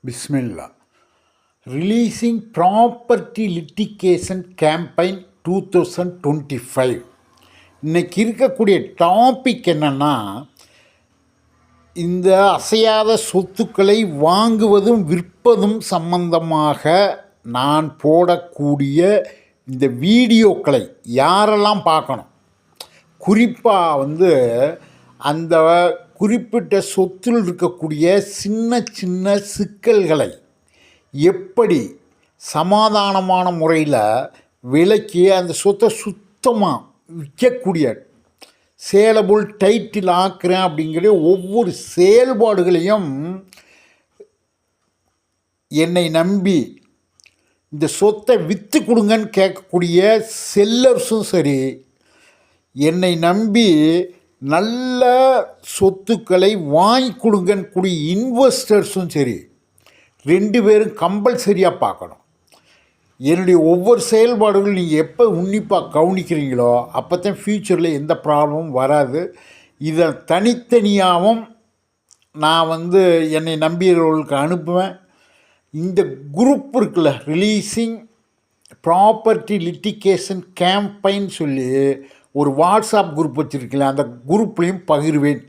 பிஸ்மில்லா. Releasing property litigation campaign 2025. இன்னைக்கு இருக்கக்கூடிய topic என்னென்னா, இந்த அசையாத சொத்துக்களை வாங்குவதும் விற்பதும் சம்பந்தமாக நான் போடக்கூடிய இந்த வீடியோக்களை யாரெல்லாம் பார்க்கணும், குறிப்பாக அந்த குறிப்பிட்ட சொத்தில் இருக்கக்கூடிய சின்ன சின்ன சிக்கல்களை எப்படி சமாதானமான முறையில் விலக்கி அந்த சொத்தை சுத்தமாக விற்கக்கூடிய சேலபுள் டைட்டில் ஆக்குறேன் அப்படிங்கிற ஒவ்வொரு செயல்பாடுகளையும் என்னை நம்பி இந்த சொத்தை விற்று கொடுங்கன்னு கேட்கக்கூடிய செல்லர்ஸும் சரி, என்னை நம்பி நல்ல சொத்துக்களை வாங்கி கொடுங்கன்னு கூடிய இன்வெஸ்டர்ஸும் சரி, ரெண்டு பேரும் கம்பல்சரியாக பார்க்கணும். என்னுடைய ஒவ்வொரு செயல்பாடுகளும் நீங்கள் எப்போ உன்னிப்பாக கவனிக்கிறீங்களோ அப்போ தான் ஃப்யூச்சரில் எந்த ப்ராப்ளமும் வராது. இதை தனித்தனியாகவும் நான் என்னை நம்பியவர்களுக்கு அனுப்புவேன். இந்த குரூப் இருக்குல்ல, ரிலீசிங் ப்ராப்பர்ட்டி லிட்டிகேஷன் கேம்பெயின் சொல்லி ஒரு வாட்ஸ்அப் குரூப் வச்சுருக்கல, அந்த குரூப்லேயும் பகிர்வேன்.